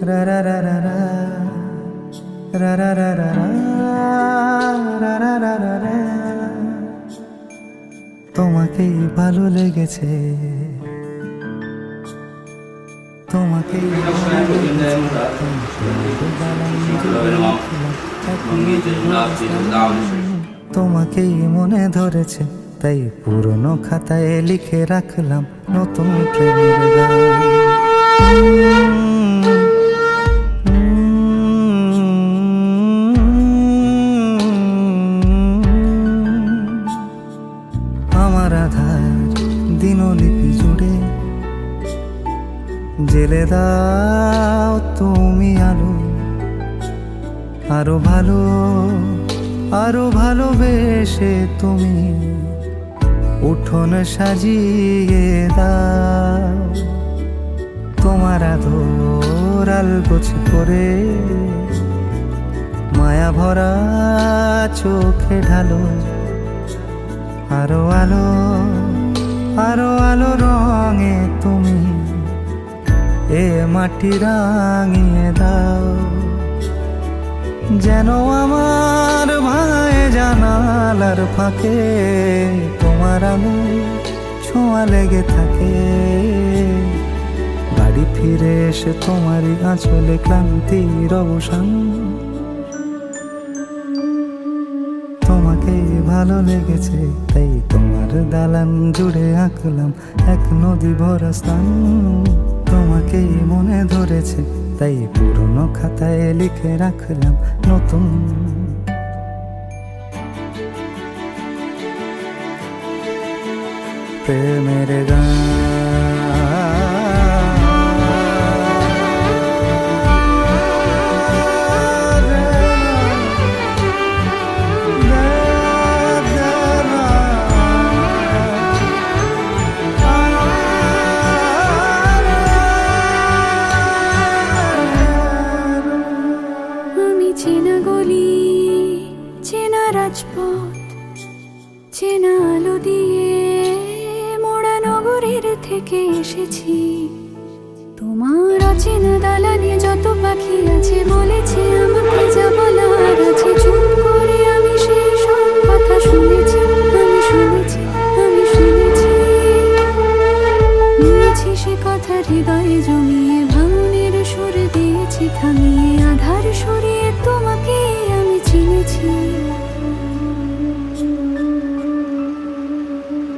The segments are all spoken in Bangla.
রা রা রা রা রা রা রা রা রা রা রা রা রা রা। তোমাকেই ভালো লেগেছে, তোমাকেই তোমাকেই মনে ধরেছে, তাই পুরনো খাতায় লিখে রাখলাম নতুন প্রেমের গান। আমার আধার দিনলিপি জুড়ে জেলে দাও তুমি আলো, আরো ভালো আরো ভালোবেসে তুমি উঠোন সাজিয়ে দাও। তোমার আদর আলগোছ করে মায়া ভরা চোখে ঢালো, আরো আলো আরো আলো রঙে তুমি এ মাটি রাঙিয়ে দাও। যেন আমার ভাঙায় জানালার ফাঁকে তোমার আলো ছোঁয়া লেগে থাকে। বাড়ি ফিরে এসে তোমারই আঁচলে ক্লান্তির অবসান। তোমাকে ভালো লেগেছে, তাই তোমার দালান জুড়ে আঁকলাম এক নদী ভরা স্থান। তোমাকেই মনে ধরেছে, তাই পুরনো খাতায় লিখে রাখলাম নতুন প্রেমের গান। চেনা গলি, চেনা রাজপথ, চেনা আলো দিয়ে মোড়া নগরের থেকে এসেছি। তোমার অচেনা দালানে যত পাখি আছে বলেছে আমাকে যা বলার আছে। চুপ করে আমি সেই সব কথা শুনেছি, আমি শুনেছি, আমি শুনেছি। নিয়েছি সে কথা হৃদয়ে জমিয়ে, ভাঙনের সুর দিয়েছি থামিয়ে, আধার সরিয়ে তোমাকে আমি চিনেছি।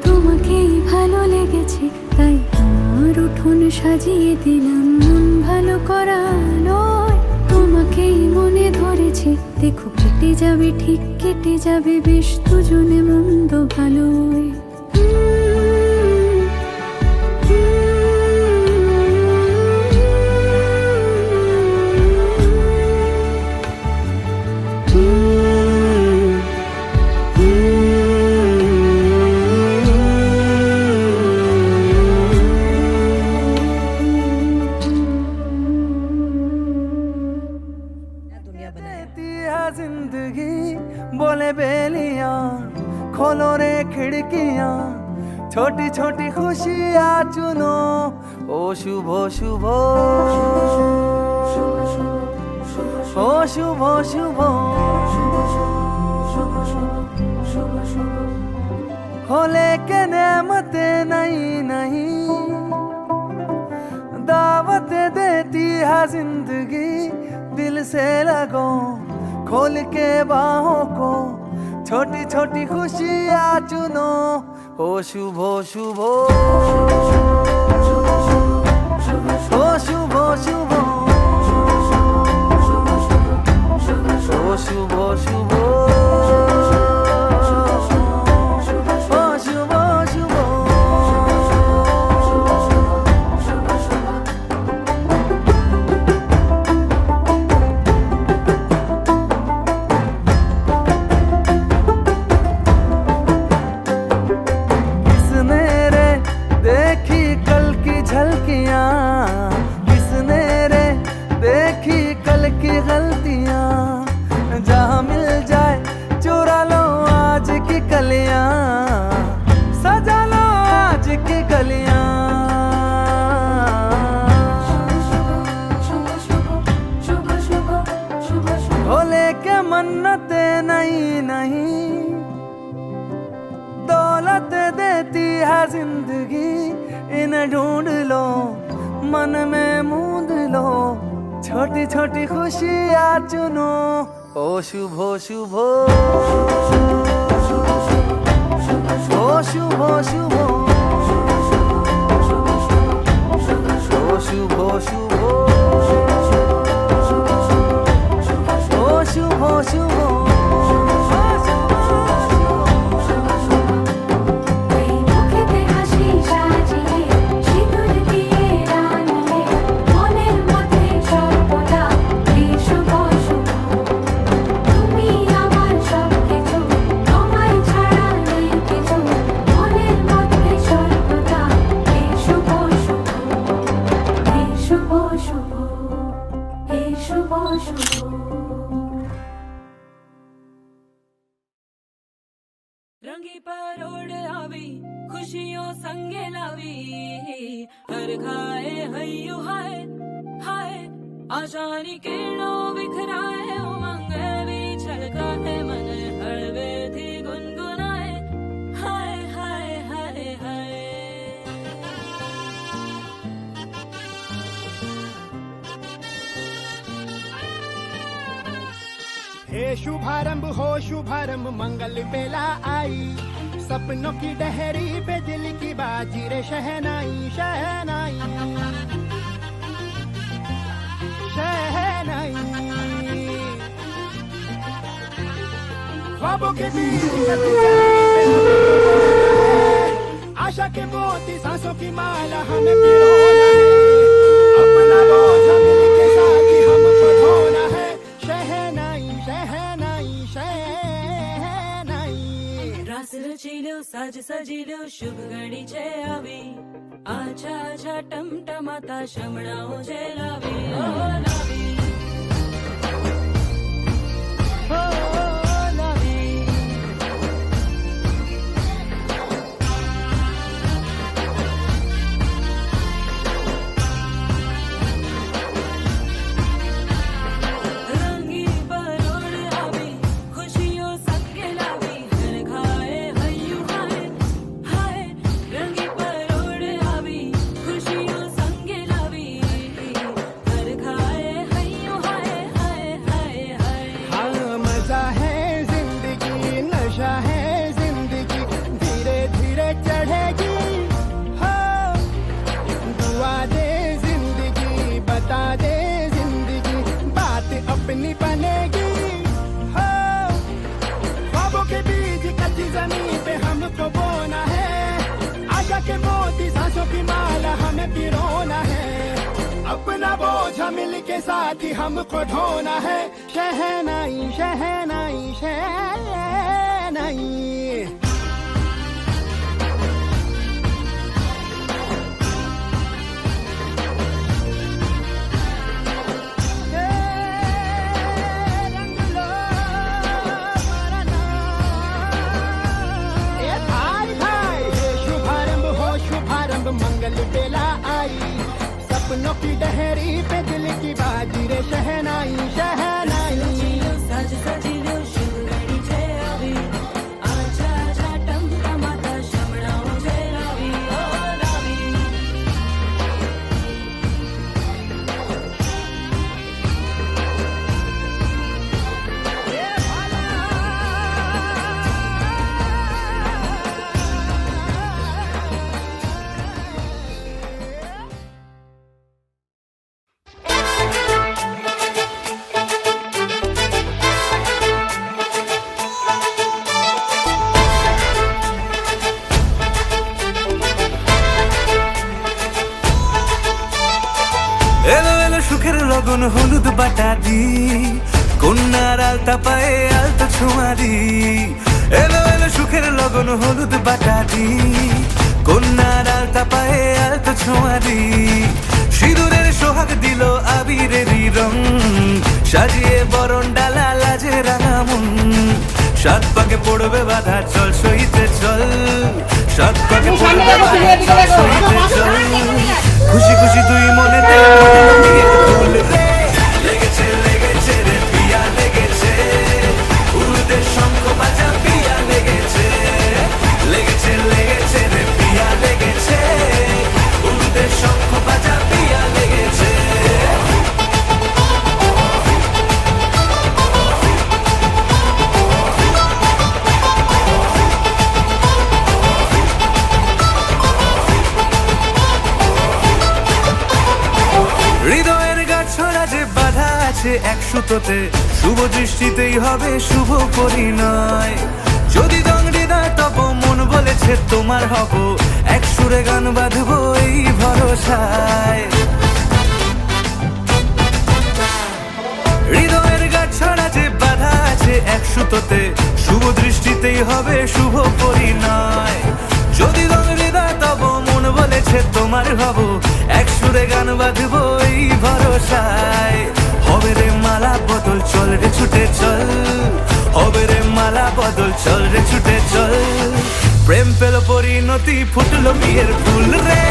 তোমাকেই ভালো লেগেছে, তাই তোমার উঠোন সাজিয়ে দিলাম মন ভালো করা নয়। তোমাকেই মনে ধরেছে, দেখো কেটে যাবে, ঠিক কেটে যাবে বেশ দুজনে মন্দ ভালোই। जिंदगी बोले बेलियां खोलो रे खिड़कियां, छोटी छोटी खुशियां चुनो ओ शुभ शुभ, ओ शुभ शुभ, हो लेके नेमते नहीं नहीं, दावत देती है जिंदगी। दिल से लगो खोल के बाहों को, छोटी छोटी खुशियां चुनो ओ शुभ शुभ, ओ शुभ शुभ, ओ शुभ शुभ, ओ शुभ शुभ। किसने रे देखी कल की गलतियां, जहां मिल जाए चुरा लो आज की कलियां, सजा लो आज की गलियां। होते देती है जिंदगी, इन्हें ढूंढ लो मन में मूंद लो, छोटी छोटी खुशियाँ चुनो। ओ शुभ शुभ ओ शुभ शुभ ओ शुभ शुभ ओ शुभ शुभ। এই মুখেতে হাসি সাজিয়ে সিঁদুর দিয়ে রাঙিয়ে মনের মধ্যে সর্বদা এই শুভ শুভ। তুমি আমার সব কিছু, তোমায় ছাড়া নেই কিছু, মনের মধ্যে সর্বদা এই শুভ শুভ, এই শুভ শুভ, এই শুভ শুভ। रंगी परोड़ आवी खुशियों संगे लावी, हर खाए हयू हाय हाय, आशानी किरणों बिखराए उमंग भी छलकाए मन, हड़वे थी गुनगुनाए हाय हाय हाय हाय। हे शुभारंभ हो शुभारंभ मंगल बेला आई, सपनों की डहरी पे दिल की बाजी रे शहनाई शहनाई शहनाई। ख्वाबों के बीच आशा के मोती सांसों की माला हमें पिरोना है, अपना बोझ मिल के साथ ही हमको धोना है। शहनाई शहनाई शहनाई। रास रचिलो साज सजिलो शुभ घड़ी छे आवी, आछा आछा टमटमाता शमणाओ जे लावी ओ लावी हो लावी। रंगी परोड़ आवी खुशियों संगे लावी, हर खाए हयू हाय हाय। रंगी परोड़ आवी खुशियों संगे लावी, हर खाए हयू हाय हाय हाय हाय। हाँ मजा है जिंदगी, नशा है जिंदगी, धीरे धीरे चढ़ेगी। हाँ दुआ दे जिंदगी, बता दे जिंदगी, बात अपनी बनेगी। हाँ ख्वाबों के बीज कच्ची जमीन पे हमको बोना है, आशा के मोती सांसों की माला हमें पिरोना है, अपना बोझ मिल के साथ ही हमको ढोना है। शहनाई शहनाई शहनाई। रंग लो मरना। ए भाई भाई हे शुभारंभ हो शुभारंभ मंगल बेला आई, सपनों की डहरी पे दिल की बाजी रे शहनाई शहनाई। रचिलो साज सजिलो शुभ घड़ी छे आवी, आछा आछा टमटमाता शमणाओ जे लावी ओ लावी ए भाला। এলো এলো সুখের লগন হলুদ বাটা দি, কন্যার আলতা পায়ে আলতো ছোঁয়ারি। এলো এলো সুখের লগন হলুদ বাটা দি, কন্যার আলতা পায়ে আলতো ছোঁয়ারি। সিঁদুরের সোহাগ দিল আবিরেরই রং, সাজিয়ে বরণ ডালা লাজে রাঙা মন। সাত পাকে পড়বে বাধা চল সইতে চল, সাত পাকে পড়বে বাধা চল সইতে চল। খুশি খুশি তুই মনেতে ফুল রে, লেগেছে লেগেছে রে পিয়া লেগেছে, উড়তে শঙ্খ বাজা পিয়া লেগেছে লেগেছে লেগেছে এক সুতোতে, শুভ দৃষ্টিতেই হবে শুভ পরিণয়। যদি হৃদয় তব মন বলেছে তোমার হব, এক সুরে গান বাঁধবো এই ভরসায়। হৃদয়ের গাছ ছড়া যে বাধা আছে এক সুতোতে, শুভ দৃষ্টিতেই হবে শুভ পরিণয়। যদি হৃদয় তব মন বলেছে তোমার হব, এক সুরে গান বাঁধবো এই ভরসায়। হবে রে মালা বদল, চল রে ছুটে চল, হবে রে মালা বদল, চল রে ছুটে চল। প্রেম পেল পরিণতি, ফুটলো বিয়ের ফুল রে।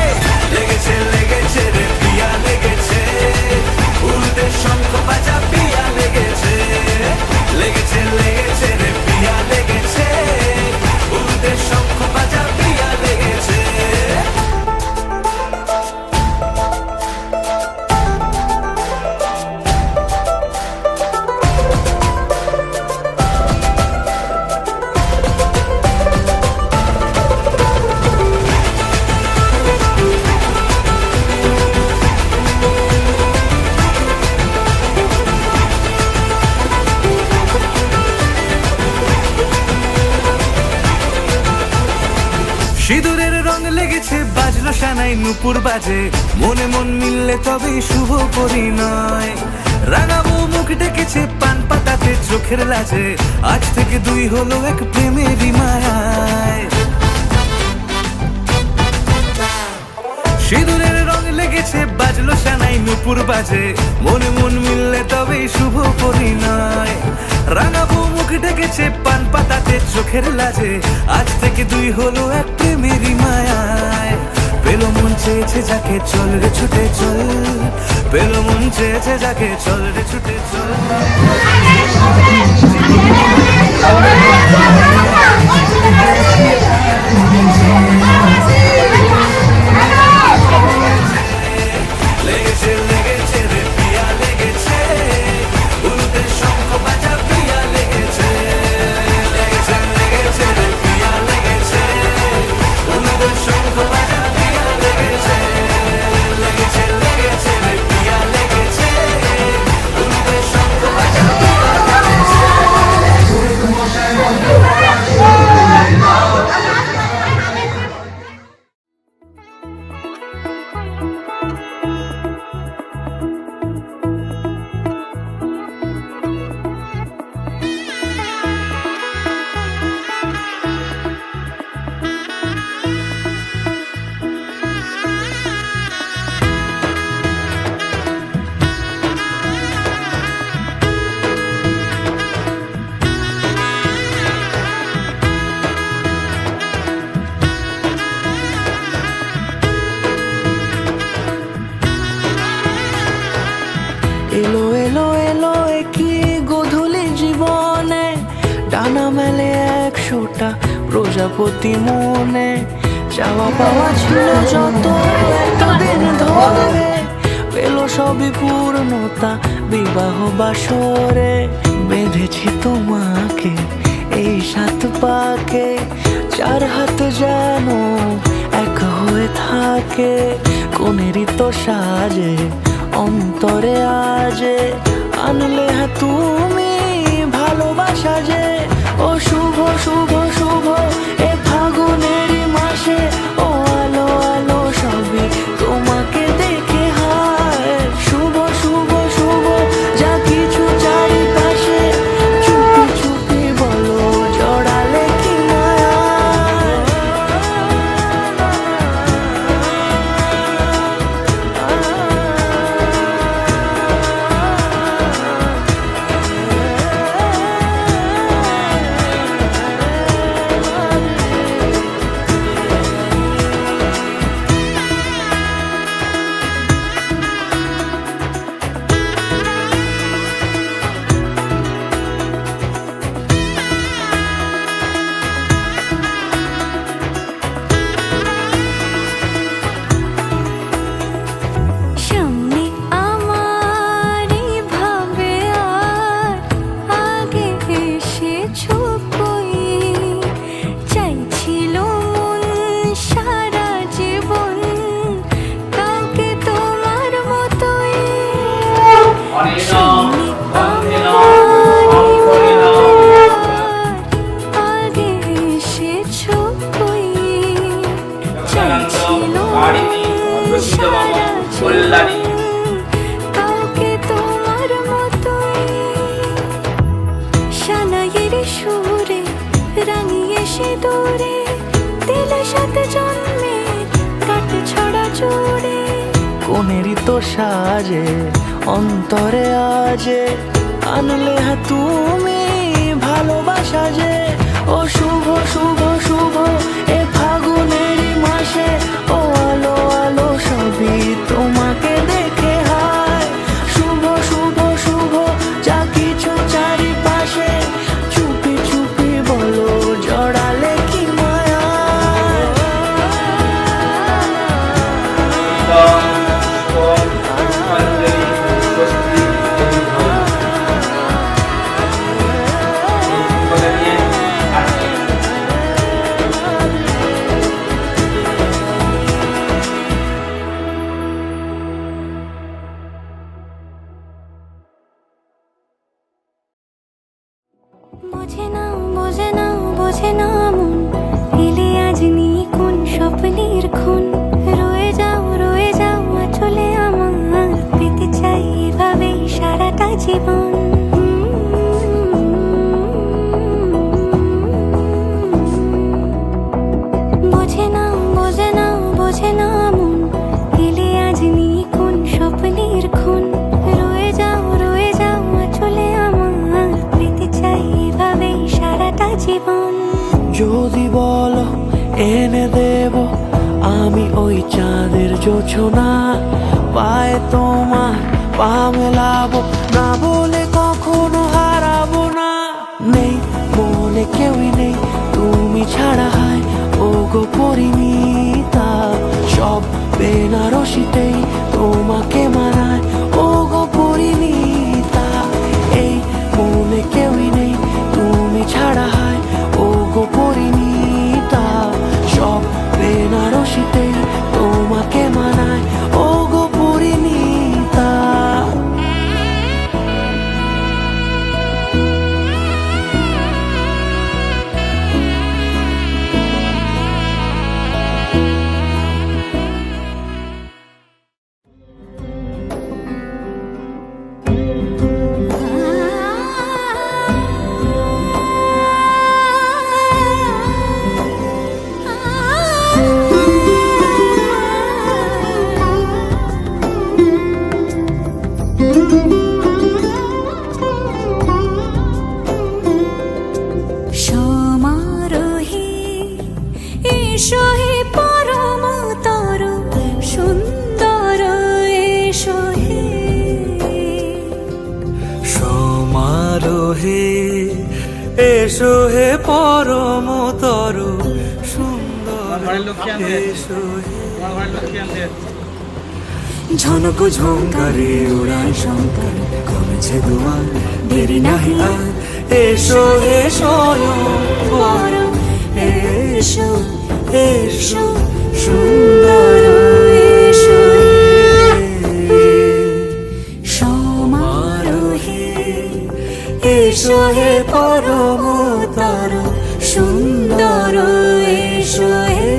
লেগেছে লেগেছে রে পিয়া লেগেছে, উল্টে শঙ্খ বাজা পিয়া লেগেছে। লেগেছে লেগেছে রে পিয়া লেগেছে, উল্টে শঙ্খ বাজা পিয়া লেগেছে। সিঁদুরের রং লেগেছে, বাজলো সানাই নুপুর বাজে, মনে মন মিললে তবেই শুভ পরিণয়। রাঙাবো মুখ ডেকেছে পান পাতাতে চোখের লাজে, আজ থেকে দুই হলো এক প্রেমেরই মায়ায়। সিঁদুরের রং লেগেছে, বাজলো সানাই নুপুর বাজে, মনে মন মিললে তবেই শুভ পরিণয়। রাঙাবো মুখ ডেকেছে পান পাতাতে চোখের লাজে, আজ থেকে দুই হলো এক প্রেমেরই মায়ায়। পেলো মন চেয়েছে যাকে, চল রে ছুটে চল, পেলো মন চেয়েছে যাকে, চল রে ছুটে চল। লেগেছে লেগেছে রে পিয়া লেগেছে, উল্টে শঙ্খ বাজা পিয়া লেগেছে। লেগেছে লেগেছে রে পিয়া লেগেছে, উল্টে শঙ্খ বাজা পিয়া লেগেছে। লেগেছে লেগেছে রে পিয়া লেগেছে, উল্টে শঙ্খ বাজা পিয়া লেগেছে। এলো এলো এলো কি গোধূলি জীবনে, ডানা মেলে 100টা প্রজাপতি মনে। চাওয়া পাওয়া ছিল যত এতদিন ধরে, পেলো সবই পূর্ণতা বিবাহ বাসরে। বেঁধেছি তোমাকে এই 7 পাকে, 4 হাত যেন এক হয়ে থাকে। কোনেরই তো সাজে অন্তরে আজে, আনলে হ্যাঁ তুমি ভালোবাসা যে। ও শুভ শুভ শুভ এ ফাগুনেরই মাসে, ও আলো আলো সবই তোমাকে দেখে হায়। শুভ শুভ শুভ যা কিছু চারিপাশে, চুপি চুপি বলো জড়ালে কি মায়া। তারিণী, প্রসিদ্ধ মম, কল্যাণী। কাউকে তোমার মতোই সানাইয়ের সুরে রাঙিয়ে সে দূরে দিলে সাথে জন্মের কাট ছড়া জোড়ে কোনেরই তো সাজে অন্তরে আজে আনলে তুমি ভালোবাসা যে ও শুভ শুভ শুভ এ ফাগুনেরই মাসে ও আলো আলো সবই তোমাকে দেখে হায় শুভ শুভ শুভ যা কিছু চারিপাশে চুপি চুপি বলো জড়ালে কি মায়া অঞ্জলি, স্বস্তি, বন্ধন। এই বলে নিয়ে আসি। বোঝে না বোঝে না বোঝে না মন এলে আজ নি কোন স্বপ্নের খুন রয়ে যাও চলে আমার পেতে চাই এভাবেই সারাটা জীবন বোঝে না বোঝে না বোঝে না মন এলে আজ নি কোন স্বপ্নের খুন রয়ে যাও চলে আমার পেতে চাই এভাবেই সারাটা জীবন যদি বলো এনে দেব আমি ওই চাঁদের জোছনা পায়ে তোমার পা মেলাবো না বলে কখনো হারাবো না নেই মনে কেউই নেই তুমি ছাড়া হয় ও গো পরিণীতা সব বেনারসিতেই তোমাকে মানায় ও গো পরিণীতা এই মনে কেউই নেই তুমি ছাড়া হয় ও গো পরিণীতা সব বেনারসিতেই তোমাকে মানায় ও গো পরিণীতা সমারোহে এসো হে পরম তর সুন্দর এসো হে সমারোহে এসো হে পরমতর সুন্দর এসো হে ঝনক ঝঙ্কারে উড়ায় শঙ্কর কমেছে দুয়ার দেরি নাহি আর এসো এসো পরম এসো এসো সুন্দর এসো সমারোহে এসো হে পরমতর সুন্দর এসো হে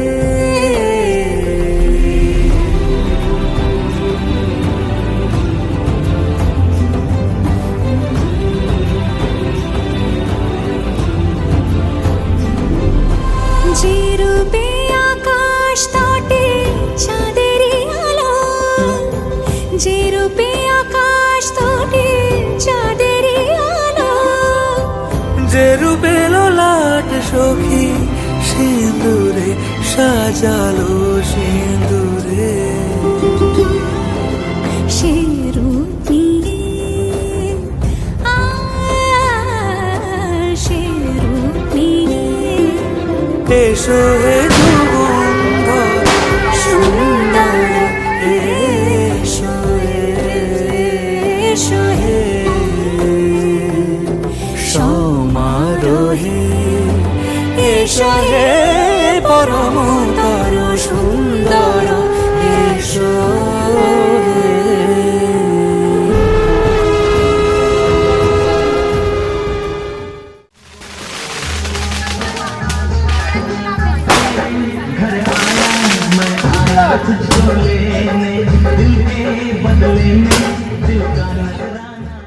যে রূপে আকাশ তটে চাঁদেরই আলো যে রূপে আকাশ তটে চাঁদেরই আলো যে রূপে লোলাট সখী সিঁদুরে সাজালো সিঁদুরে সে রূপী সে রূপী এসো হে যুগন্ধর সুন্দর এসো এসো হে সমারোহে এসো হে পরমতর সুন্দর এসো হে घर आया मैं आया तुझको लेने दिल के बदले में दिल का नजराना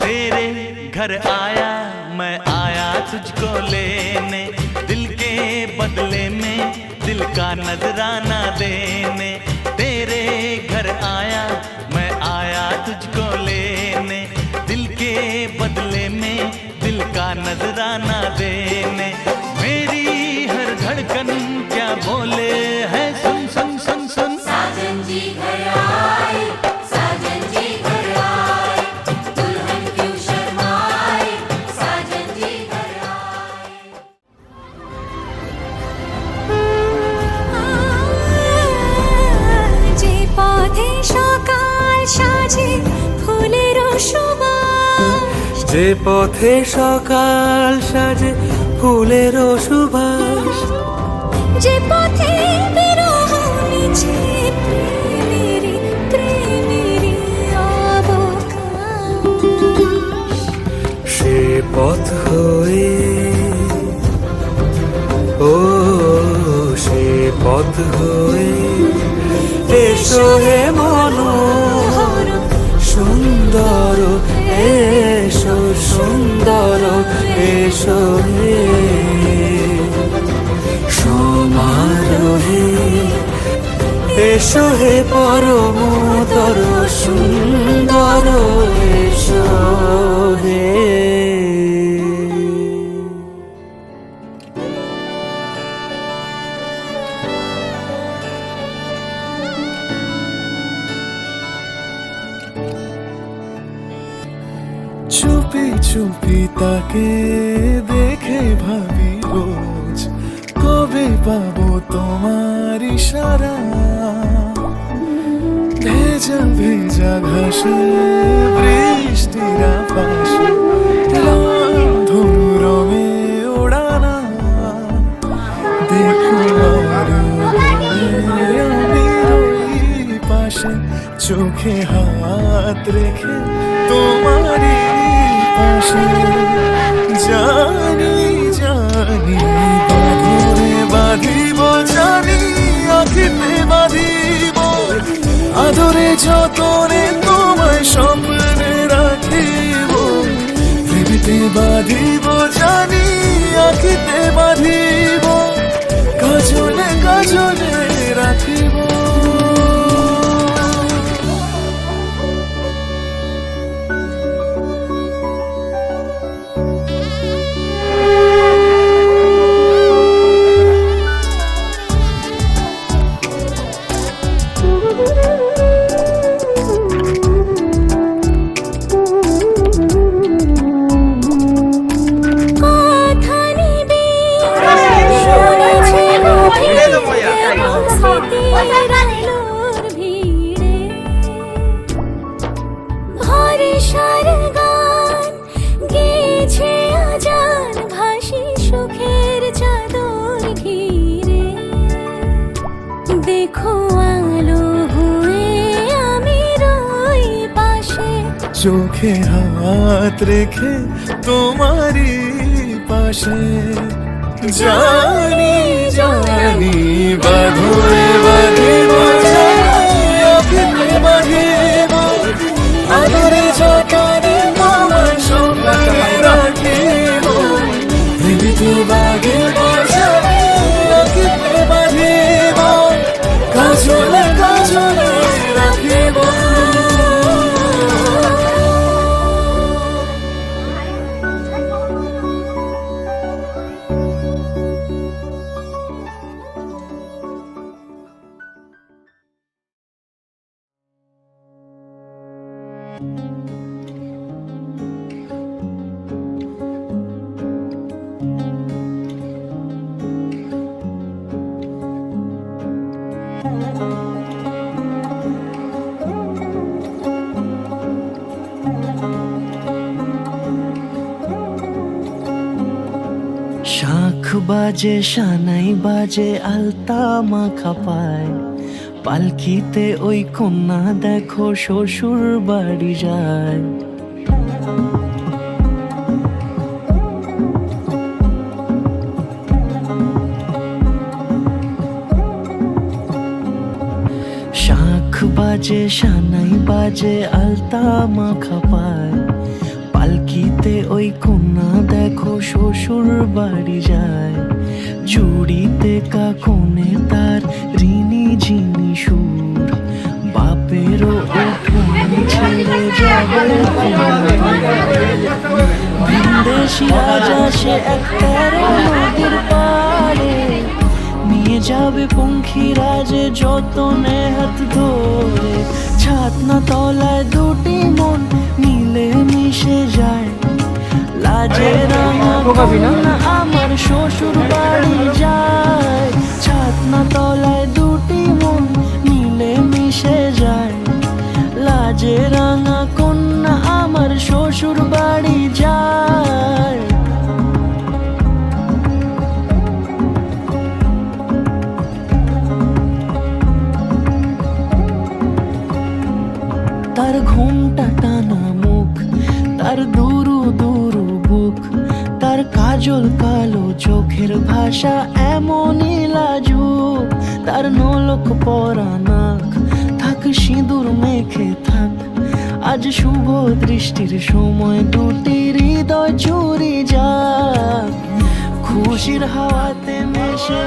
तेरे घर आया मैं आया तुझको लेने दिल के बदले में दिल का नजराना देने तेरे घर आया मैं आया तुझको लेने दिल के बदले में दिल का नजराना देने मेरी हर धड़कन क्या बोले है सुन सुन सुन सुन साजन जी घर आए साजन जी घर आए दुल्हन क्यों शर्माए साजन जी घर आए যে পথে সকাল সাজে ফুলের সুবাস যে পথে সকাল সাজে ফুলের সুবাস যে পথে বিরহ মিছে প্রেমেরই প্রেমেরই অবকাশ সে পথ হয়ে ও সে পথ হয়ে এসো হে মনোহর সুন্দর এসো সুন্দর এসো হে সমারোহে এসো হে পরমতর সুন্দর এসো হে চুপি চুপি তাকে দেখে ভাবি রোজ কবে পাবো তোমার ইশারা ভেজা ভেজা ঘাসে বৃষ্টিরা পাশে ধনু রঙে ওড়ানা দেখো আমি রই পাশে চোখে হাত রেখে তোমারই পাশে জানি জানি বাঁধরে বাঁধিব জানি আখিতে বাঁধিব আদরে যতনে তোমায় স্বপ্নে রাখিব পৃথিবীতে বাঁধিব জানি আখিতে বাঁধিব কাজলে কাজলে রাখিব কথা নিবে শুনেছে স্মৃতির আলোর ভিড়ে ভরসার গান গেছে আজান ভাসি সুখের চাদর ঘিরে দেখো আলো হয়ে আমি রই পাশে চোখে হাত রেখে তোমারই পাশে জানি জানি বাঁধরে বাঁধিব জানি আখিতে বাঁধিব আদরে যতনে তোমায় স্বপ্নে রাখিব পৃথিবীতে বাঁধিব জানি আখিতে বাঁধিব কাজলে কাজলে রাখিব শাখ বাজে সানাই বাজে আলতা মাখা পায় পালকিতে ওই কন্যা দেখো শ্বশুর বাড়ি যায়। শাঁখ বাজে সানাই বাজে আলতা মাখা পায়, পালকিতে ওই কন্যা দেখো শ্বশুর বাড়ি যায়। জুড়িতে কাকনে তার ঋণী ঝিনি সুর, বাপেরও উঠোন ছেড়ে যাবে ভিনদেশি রাজা সে একটা নদীর পাড়ে, নিয়ে যাবে পঙ্খী রাজে যতনে হাত ধরে। ছাতনা তলায় দুটি মন মিলে মিশে যায়, লাজে রাঙা কন্যা আমার শ্বশুর বাড়ি যায়। ছাতনা তলায় দুটি মন মিলে মিশে যায়, লাজে রাঙা কন্যা আমার শ্বশুর বাড়ি যায়। তার ঘুমটা টানা মুখ, তার দুরু দুরু বুক, তার কাজল কালো চোখের ভাষা এমনই লাজুক। তার নলক পরা নাক, থাক সিঁদুর মেখে থাক, আজ শুভ দৃষ্টির সময় দুটি হৃদয় চুরি যাক। খুশির হাওয়াতে মেশে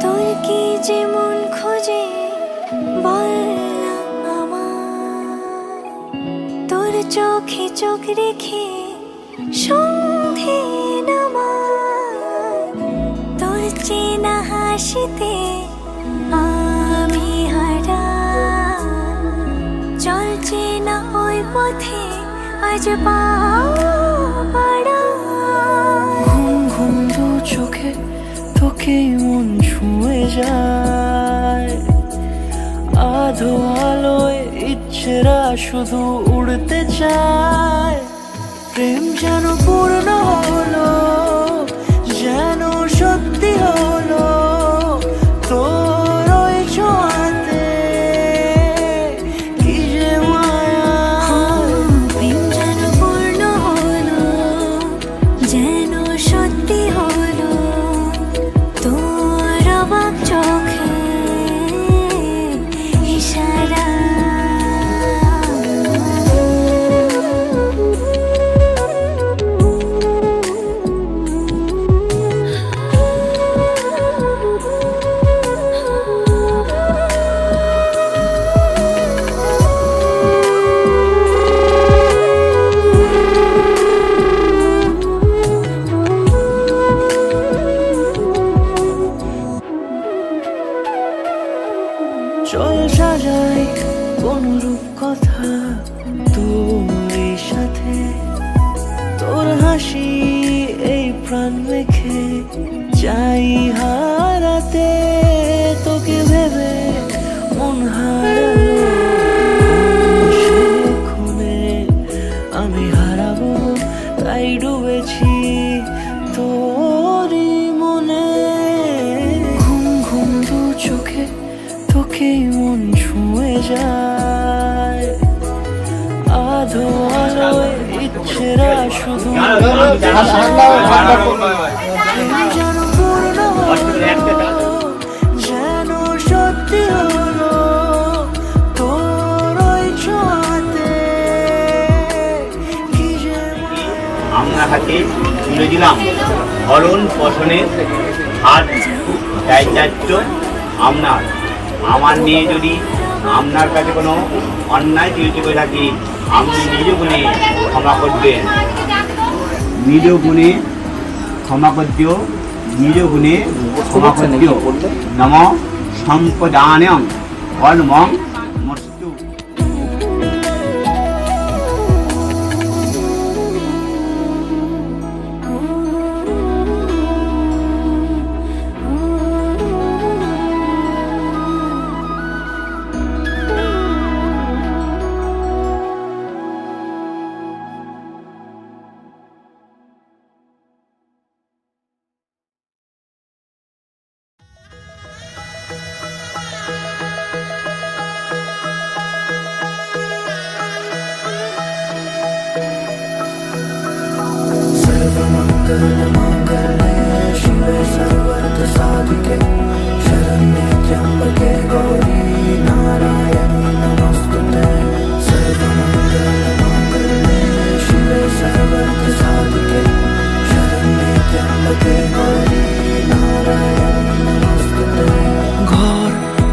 তোর কি যেমন খোঁজে বল না আমার, তোর চোখে চোখ রেখে সন্ধে নামার। তোর চেনা হাসিতে আমি হারা, চলছে না ওই পথে আজ পা বাড়া। ঘুম ঘুম দু চোখে তোকে মন ছুঁয়ে যায়, আধো আলোয় ইচ্ছেরা শুধু উড়তে চায়। প্রেম যেন পূর্ণ হলো, যেন সত্যি হলো তোর ওই ছোঁয়াতে, কি যে মায়া। প্রেম যেন পূর্ণ হলো, যেন সত্যি হলো তোর অবাক চোখে ইশারা। চল সাজাই কোন রূপ কথা তোর সাথে, তোর হাসি এই প্রাণ মেখে চাই হারাতে। তোকে ভেবে মন হারালো সেক্ষণে, আমি হারাবো তাই ডুবেছি তোরই মনে। ঘুম ঘুম দু চোখে তোকে মন ছুঁয়ে যায়, আধো আলোয় ইচ্ছেরা শুধু শুনেছিলাম ভরণ পোষণের হাত দায়িত্ব আপনার। আমার নিয়ে যদি আপনার কাছে কোনো অন্যায় তৈরি করে থাকি আপনি নিজ গুণে ক্ষমা করবেন। নিজ গুণে ক্ষমা করতেও নিজ গুণে ক্ষমা করতেও নম সম্পদানং কর্মং মস্তু। ঘর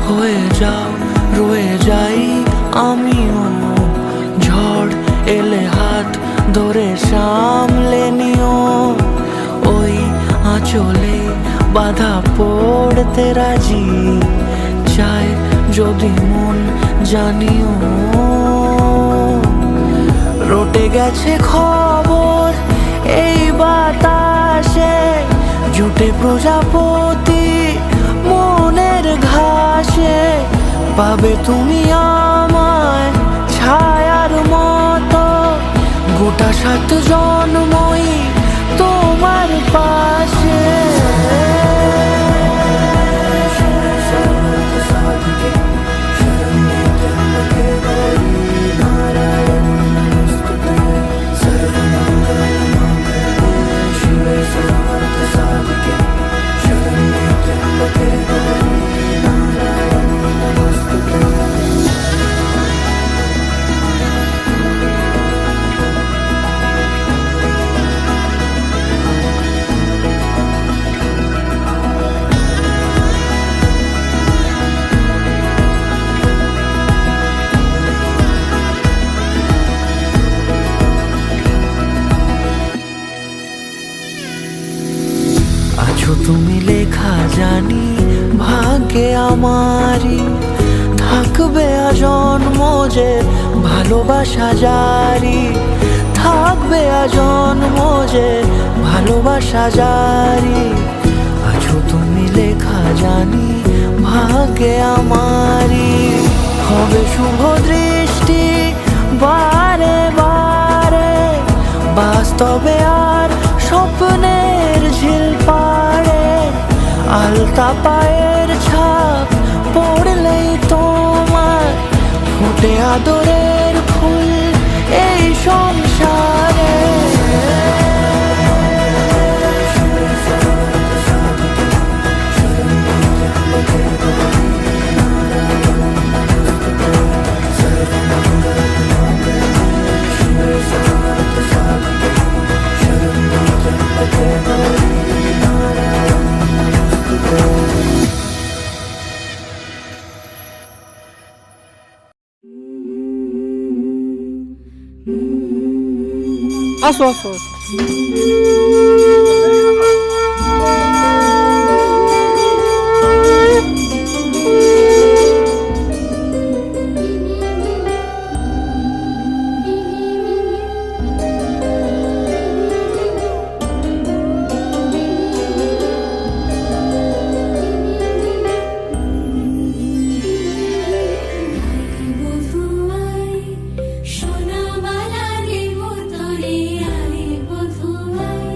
হয়ে যাও রয়ে যাই আমিও, ঝড় এলে হাত ধরে সামলে নিও। ওই আঁচলে বাধা পড়তে রাজি, চাই যদি মন জানিও। রটে গেছে খবর এই বাতাসে, জুটে প্রজাপতি মনের ঘাসে। পাবে তুমি আমায় ছায়ার মতো, গোটা 7 জন্মই তোমার পাশে। আছো তুমি লেখা জানি ভাগ্যে আমারই, থাকবে আজন্ম যে ভালোবাসা জারি। থাকবে আজন্ম যে ভালোবাসা জারি। আছো তুমি লেখা জানি ভাগ্যে আমারই, হবে শুভ দৃষ্টি বারে বারে। বাস্তবে আর স্বপ্নের ঝিল পাড়ে, আলতা পায়ের ছাপ পড়লেই তোমার ফুটে আদরের ফুল এই সংসারে। আসো আসো। সোনা মালা রে মতরে আরে বধুয়াই।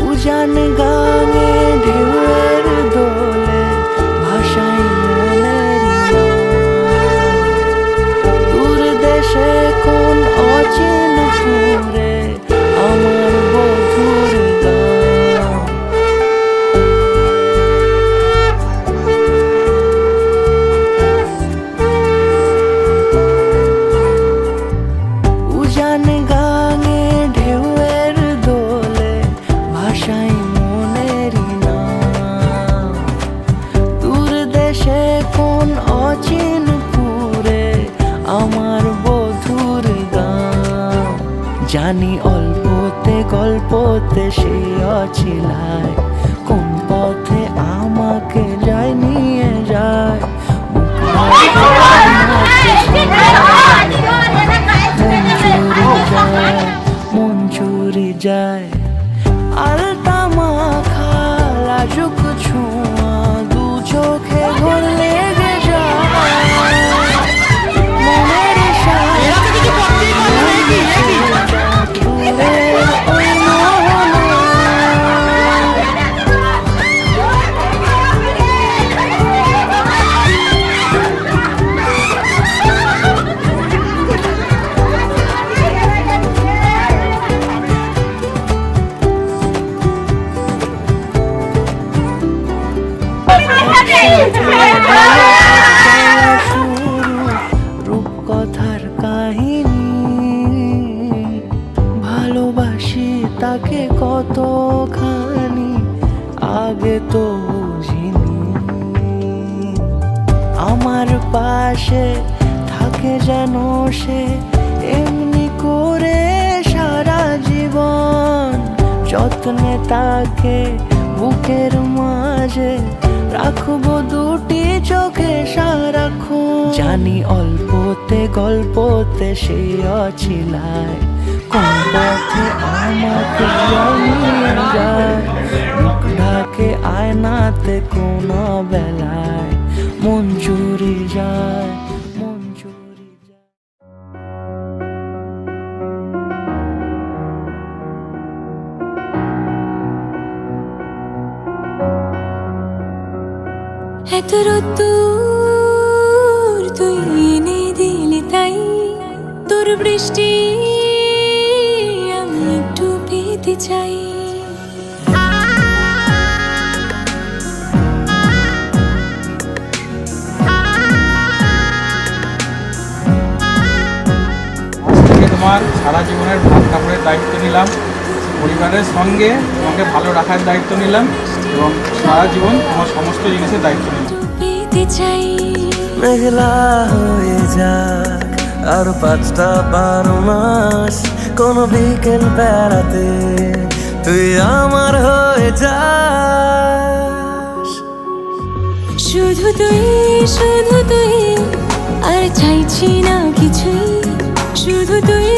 উজান গাঙে ঢেউয়ের দোলে ভাষাই মনের দূর দেশে কোন অচিন সুরে আমার বধুর গান। উজান গাঙে ঢেউয়ের দোলে ভাষাই মনের নাম। দূর দেশে কোন অচিন পুরে আমার বধুর গান। জানি অল্পতে গল্পতে সে অছিলায় কোন পথে আমাকে যায় নিয়ে যায়। মন চুরি যায় আলতা মাখা লাজুক ছোঁয়া দু চোখে ঘোর লেগে যায়। মনের সাথে ওই মোহনা। রূপকথার কাহিনী ভালোবাসি তাকে কতখানি আগে তো বুঝিনি। আমার পাশে থাকে যেন সে এমনি করে সারা জীবন। যত্নে তাকে বুকের মাঝে রাখবো দুটি চোখে সারাক্ষণ। জানি অল্পতে গল্পতে সে অছিলায় কোন পথে আমাকে নিয়ে যায়। মুখ ঢাকে আয়নাতে কোন বেলায় মন চুরি যায়, মন চুরি যায়। এত রোদ্দুর তুই এনে দিলি তাই তোর বৃষ্টি আমি একটু পেতে চাই। তোমার সারা জীবনের ভাত কাপড়ের দায়িত্ব নিলাম, পরিবারের সঙ্গে তোমাকে ভালো রাখার দায়িত্ব নিলাম এবং সারা জীবন তোমার সমস্ত জিনিসের দায়িত্ব নিলাম। মেঘলা হয়ে যাক আর 5টা 12 মাস কোনো বিকেল বেড়াতে তুই আমার হয়ে যাস। শুধু তুই আর চাইছি না কিছুই। শুধু তুই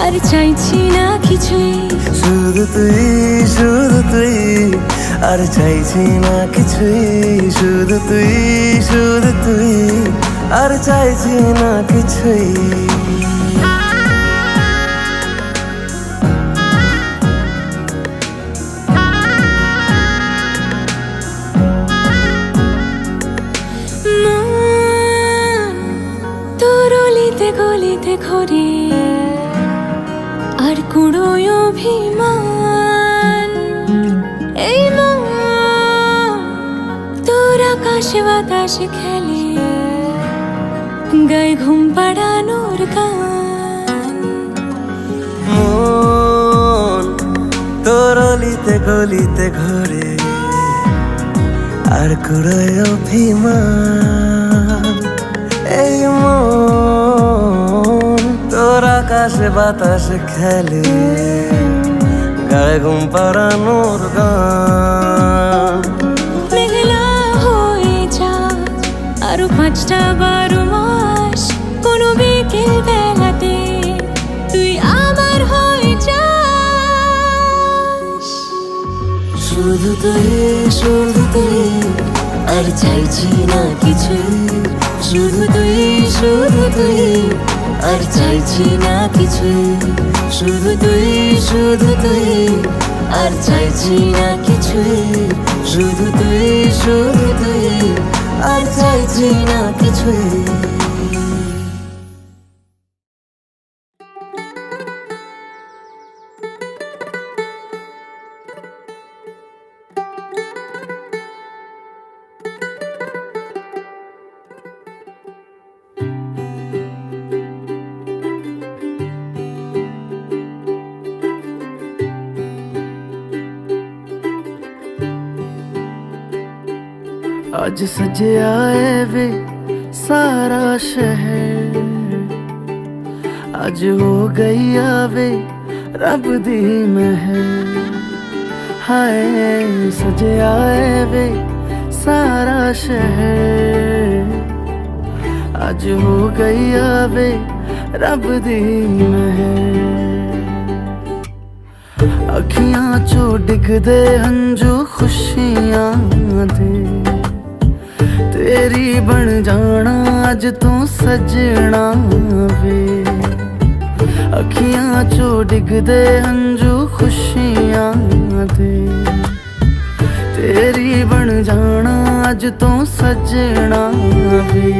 আর চাইছি না কিছুই। শুধু তুই আর চাইছি না কিছুই। শুধু তুই আর চাইছি না কিছুই। তোর অলিতে গলিতে ঘরে আর কুড়োয় অভিমান। এই মন তোর আকাশে বাতাসে খেলে গায়ে ঘুম পাড়ানোর গান। মন তোর অলিতে গলিতে ঘরে আর কুড়োয় অভিমান। এই মন তোর আকাশে বাতাসে খেলে, গায়ে ঘুম পাড়ানোর গান। মেঘলা হয়ে যা আরো 5টা-12 মাস, কোনো বিকেল বেলাতে তুই আমার হয়ে যাস। শুধু তুই আর চাইছি না কিছুই, শুধু তুই আর চাইছি না কিছুই, শুধু তুই আর চাইছি না কিছুই, শুধু তুই আর চাইছি না কিছুই। आज सजया है वे सारा शहर, आज हो गई आवे रब दी महर। हाय सजया है वे सारा शहर, आज हो गई आवे रब दी महर। अखियां चो डिगदे हंजू खुशियां दे, तेरी बन जाना अज तू सजना वे। अखियां चो डिगदे हंजू खुशियां दे, तेरी बन जाना अज तू सजना वे।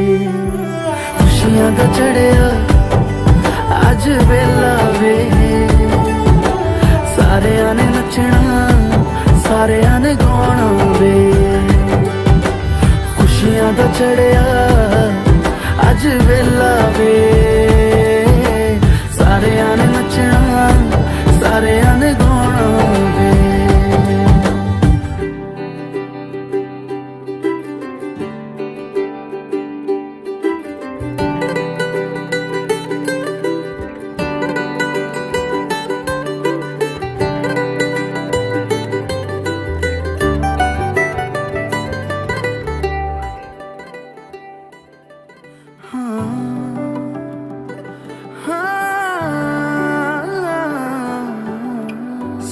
खुशियां दा चढ़िया अज वेला वे, सारेयां ने नचना सारेयां ने गाना वे। खुशियां दा चढ़िया अज वेला वे, सारेयां ने नचना सारेयां ने गाना वे।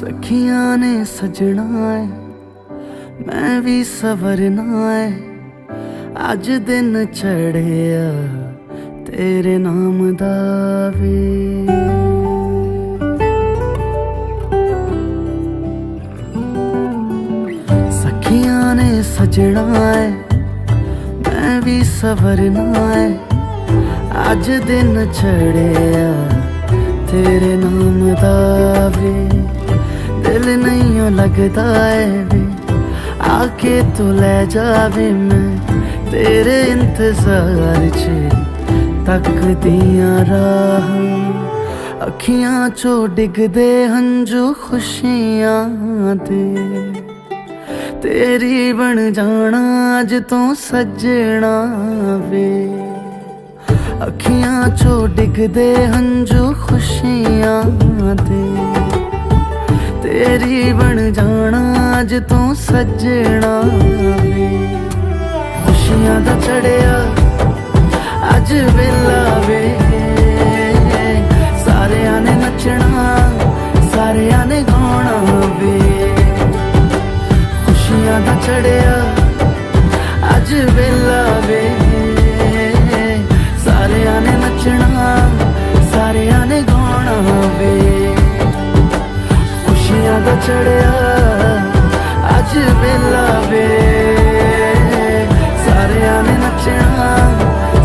सखियां ने सजना है मैं भी सवरना है, अज दिन चढ़िया तेरे नाम दा वे। सखियां ने सजना है मैं भी सवरना है, अज दिन चढ़िया तेरे नाम दा वे। दिल नहीं लगता है वे आके तू ले जावे, मैं तेरे इंतजार च तकदियां राह। अखियां चो डिगदे हंजू खुशियां दे, तेरी बन जाना अज तू सजना वे। अखियां चो डिगदे हंजू खुशियां दे, तेरी बन जाना अज तू सजना वे। खुशियां दा चढ़िया अज वेला वे, सारेयां ने नचना सारेयां ने गाना वे। खुशियां दा चढ़िया अज वेला वे, सारेयां ने नचना सारेयां ने गाना वे। खुशियां दा चढ़िया अज वेला वे, सारेयां ने नचना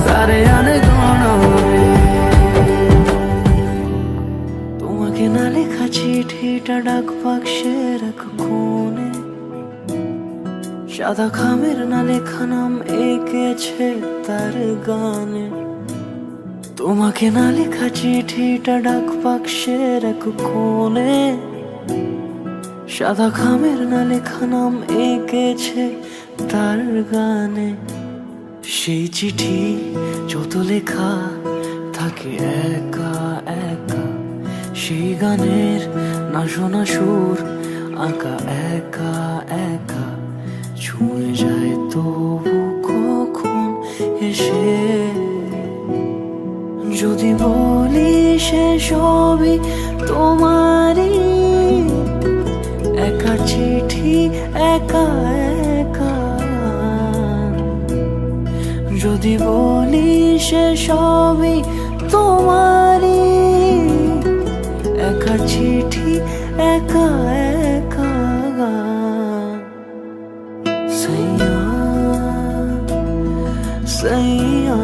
सारेयां ने गाना वे। তোমাকে না লেখা চিঠিটা ডাক বাক্সে রাখো কোণে, সাদা খামের না লেখা নাম এঁকেছে তার গানে। তোমাকে না লেখা চিঠিটা ডাক বাক্সে রাখো কোণে, সাদা খামের না লেখা নাম এঁকেছে তার গানে। সেই চিঠি যত লেখা থাকে একা একা, সেই গানের না শোনা সুর আঁকা একা একা, ছুঁয়ে যায় তবু কখন এসে। যদি বলি সে সবই তোমারই, একা চিঠি একা একা। যদি বলি সে সবই তোমারই, একা চিঠি একা একা। সাইয়া সাইয়া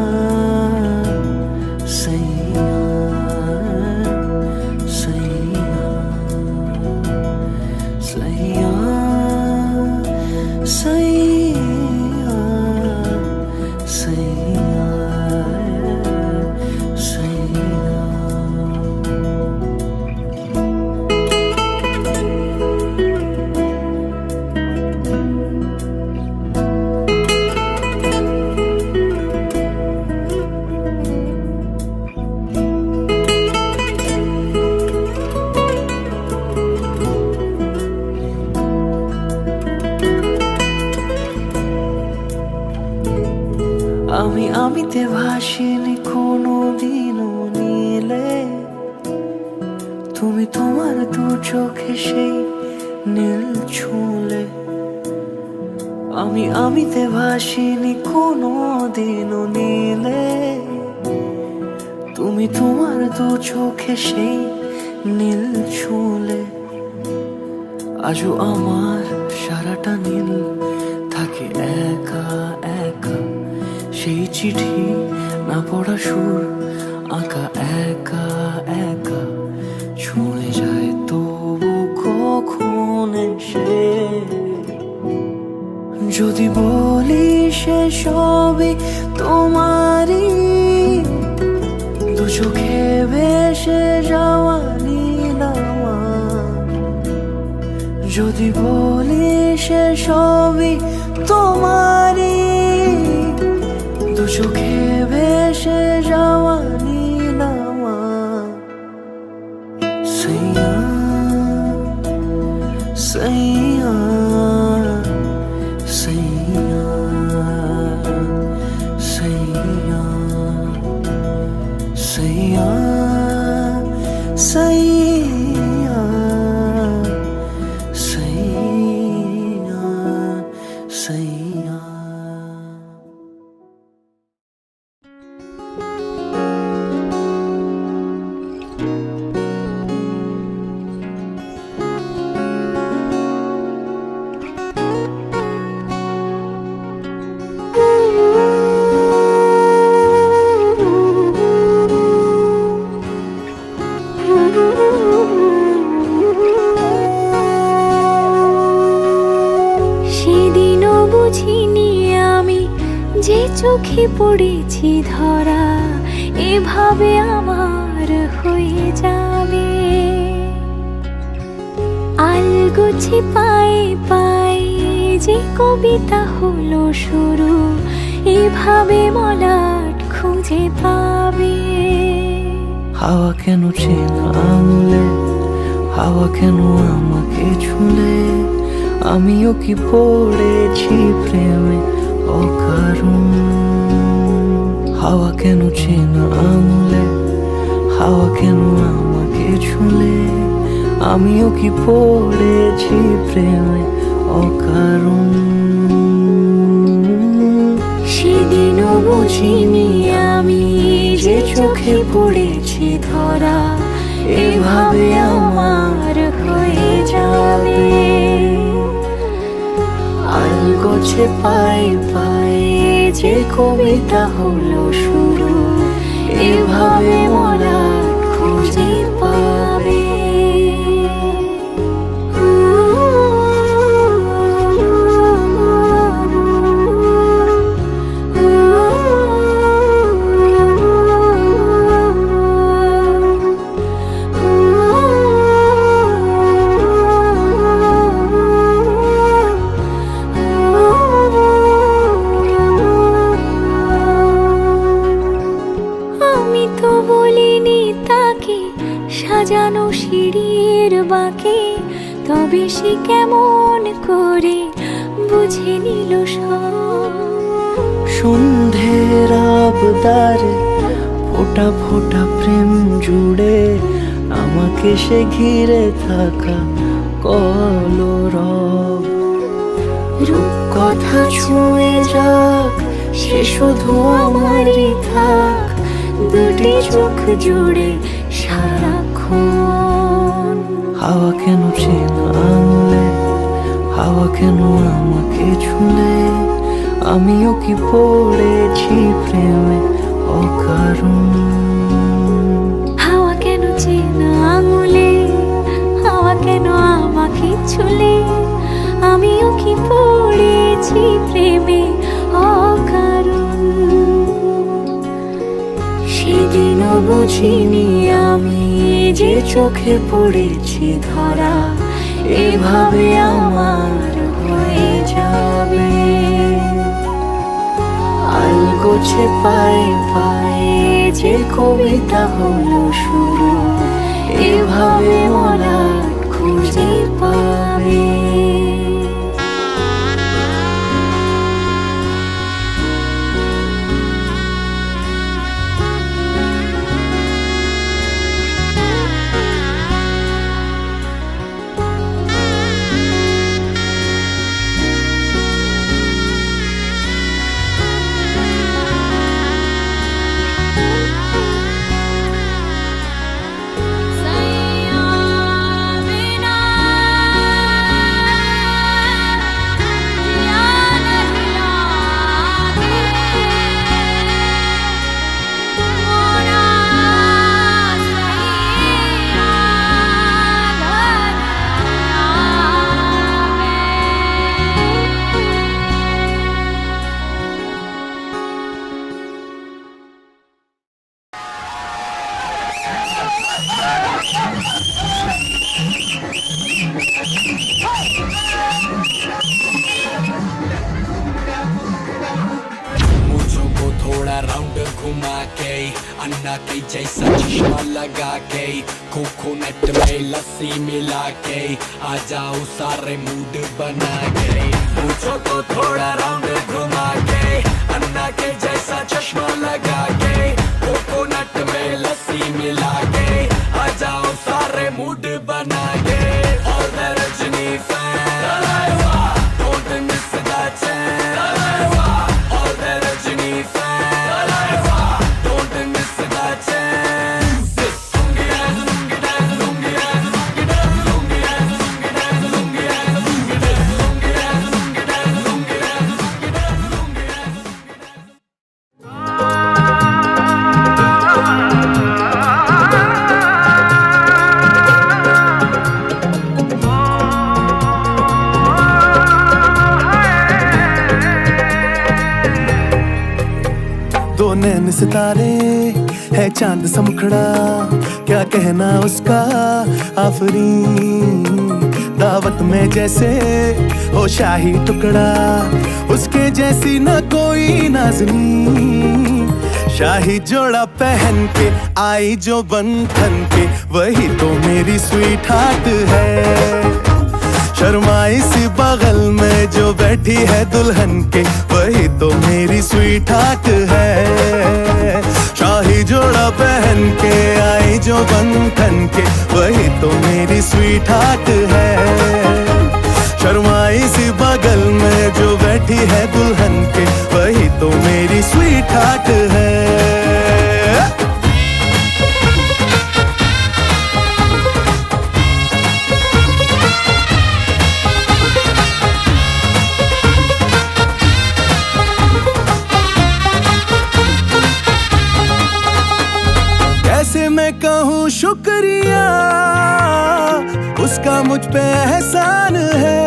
সাইয়া সাইয়া সাইয়া সাইয়া সাইয়া সাইয়া। আমি আমিতে ভাসিনি কোনো দিনও নীলে, তুমি তোমার দু চোখে সেই নীল ছুঁলে। আমি আমিতে ভাসিনি কোনো দিনও নীলে, তুমি তোমার দু চোখে সেই নীল ছুঁলে। আজও আমার সারাটা নীল থাকে একা একা, সেই চিঠি না পড়া সুর আঁকা একা একা, ছুঁয়ে যায় তবু কখন এসে। যদি বলি সে সবই তোমারই, দু চোখে ভেসে যাওয়া নীলামা। যদি বলি সে সবই তোমারই, দু চোখে ভেসে যাওয়া নীলামা। সাইয়া সাইয়া সাইয়া সাইয়া সাইয়া সাইয়া সাইয়া সাইয়া। সেদিনও বুঝিনি আমি যে চোখে পড়েছি ধরা, এভাবে আমার হয়ে যাবে। আলগোছে পায়ে পায়ে যে কবিতা হলো শুরু, এভাবে মলাট খুঁজে পাবে। হাওয়া কেন চেনা আঙুলে, হাওয়া কেন আমাকে ছুলে, আমিও কি পড়েছি প্রেমে অকারণ। হাওয়া কেন চেনা আঙুলে, হাওয়া কেন আমাকে ছুলে, আমিও কি পড়েছি প্রেমে অকারণ। সেদিনও বুঝিনি আমি যে চোখে পড়েছি ধরা, এভাবে আমার হয়ে যাবে। আলগোছে পায়ে পায়ে যে কবিতা হলো শুরু, এভাবে মলাট খুঁজে পাবে। তবে সে কেমন করে বুঝে নিল সব। সন্ধ্যের আবদারে ফোটা ফোটা প্রেম জুড়ে আমাকে সে ঘিরে থাকা কলরব। রূপকথা ছুঁয়ে যাক সে শুধু আমারই থাক, দুটি চোখ জুড়ে সারাক্ষণ। হাওয়া কেন চেনা আঙুলে, হাওয়া কেন আমাকে ছুলে, আমিও কি পড়েছি প্রেমে অকারণ। হাওয়া কেন চেনা আঙুলে, হাওয়া কেন আমাকে ছুলে, আমিও কি পড়েছি প্রেমে অকারণ। সেদিনও বুঝিনি আমি যে চোখে পড়েছি ধরা, এভাবে আমার হয়ে যাবে। আলগোছে পায়ে পায়ে যে কবিতা হলো শুরু, এভাবে মলাট খুঁজে পাবে। मुझको थोड़ा राउंड घुमा के, अन्ना के जैसा चश्मा लगा के, कोकोनट में लस्सी मिला के, आ जाओ सारे मूड बना के। मुझको थोड़ा राउंड घुमा के, अन्ना के जैसा चश्मा लगा के, कोकोनट में लस्सी मिला के, आ जाओ सारे मूड बना के। All the Rajni fans, don't miss the chance. All the Rajni fans, don't miss the chance. Lungi dance, lungi dance, lungi dance, lungi dance, lungi dance, lungi dance, lungi dance, lungi dance, lungi dance, lungi dance, lungi dance, lungi dance, lungi dance. दो नैन सितारे है चांद सा मुखड़ा, क्या कहना उसका आफरीन। दावत में जैसे हो शाही टुकड़ा, उसके जैसी न कोई नाज़नीन। शाही जोड़ा पहन के आई जो बन ठन के, वही तो मेरी स्वीट हार्ट है। शर्माई सी बगल में जो बैठी है दुल्हन के, वही तो मेरी स्वीट हार्ट है। शाही जोड़ा पहन के आई जो बन ठन के, वही तो मेरी स्वीट हार्ट है। शर्माई सी बगल में जो बैठी है दुल्हन के, वही तो मेरी स्वीट हार्ट है। कैसे मैं कहूँ शुक्रिया, उसका मुझ पे एहसान है।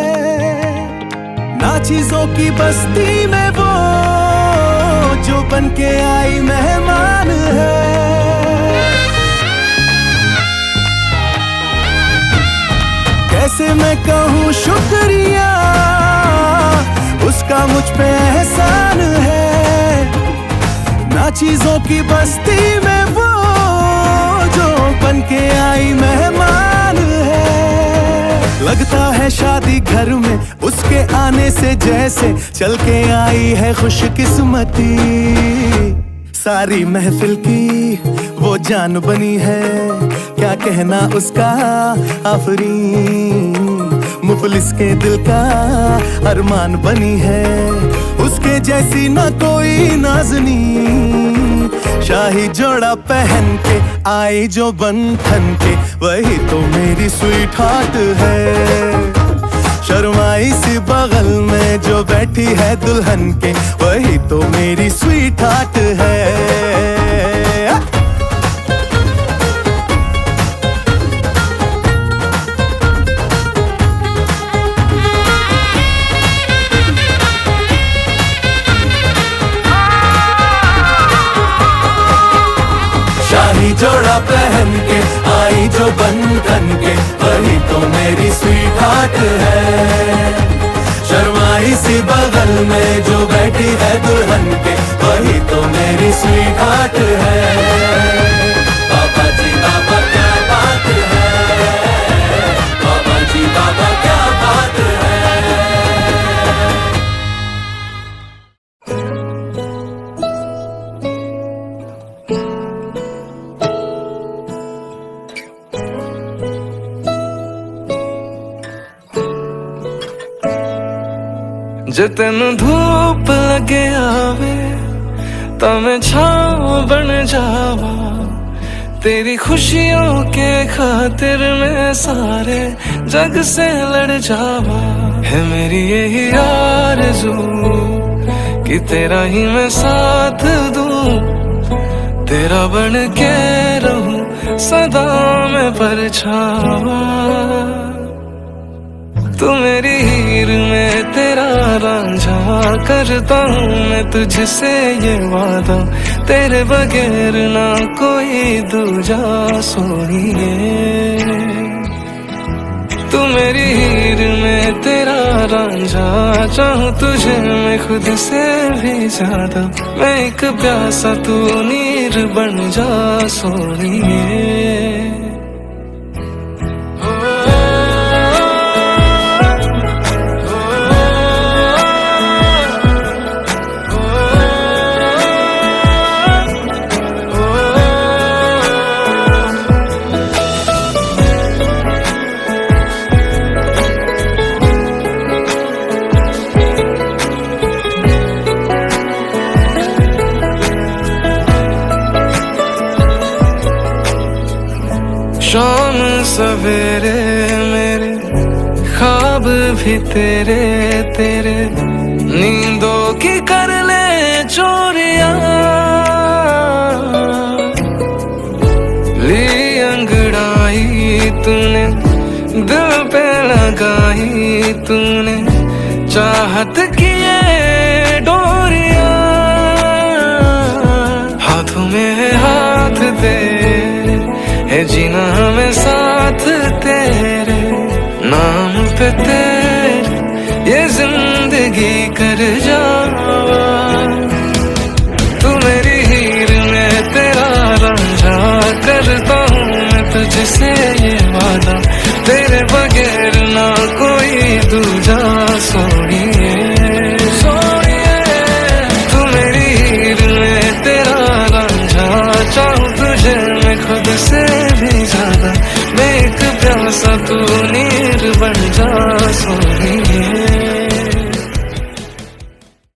ना चीजों की बस्ती में वो जो बन के आई मेहमान है। कैसे मैं कहूँ शुक्रिया, उसका मुझ पे एहसान है। ना चीजों की बस्ती में वो जो बन के आई मेहमान है। लगता है शादी घर में उसके आने से जैसे चल के आई है खुशकिस्मती। सारी महफिल की वो जान बनी है, क्या कहना उसका आफरीन। मुफलिस के दिल का अरमान बनी है, उसके जैसी ना कोई नाज़नी। शाही जोड़ा पहन के आई जो बंधन के, वही तो मेरी स्वीट हार्ट है। शर्माई सी बगल में जो बैठी है दुल्हन के, वही तो मेरी स्वीट हार्ट है। शाही जोड़ा पहन के आई जो बंधन के, वही तो मेरी स्वीट हार्ट है। शर्माई सी बगल में जो बैठी है दुल्हन के, वही तो मेरी स्वीट हार्ट है। बाबा जी बाबा क्या बात है, बाबा जी बाबा क्या बात है। जे तेन धूप लगे आवे तो मैं छाँव बन जावा। तेरी खुशियों के खातिर मैं सारे जग से लड़ जावा। है मेरी यही आरज़ू कि तेरा ही मैं साथ दूं, तेरा बन के रहूं सदा मैं परछावा। तू मेरी हीर में तेरा रांझा, करता हूँ मैं तुझसे ये वादा। तेरे बगैर ना कोई दूजा सोनिए। तू मेरी हीर में तेरा रांझा, चाहूँ तुझे मैं खुद से भी ज्यादा। मैं एक प्यासा तू नीर बन जा सोनिए। शाम सवेरे मेरे ख्वाब भी तेरे तेरे, नींदों की कर ले चोरिया। ली अंगड़ाई तूने दिल पे लगाई, तूने चाहत किए डोरिया। हाथों में हाथ दे जीना हमें साथ तेरे, नाम पे तेरे ये जिंदगी कर जावा। तू मेरी हीर में तेरा रांझा, करता हूँ मैं तुझसे ये वादा। तेरे बगैर ना कोई दूजा सोनिए। तू मेरी हीर में तेरा रांझा, चाहूँ तुझे मैं खुद से भी ज्यादा। मैं एक प्यासा तू नीर बन जा सोनिए।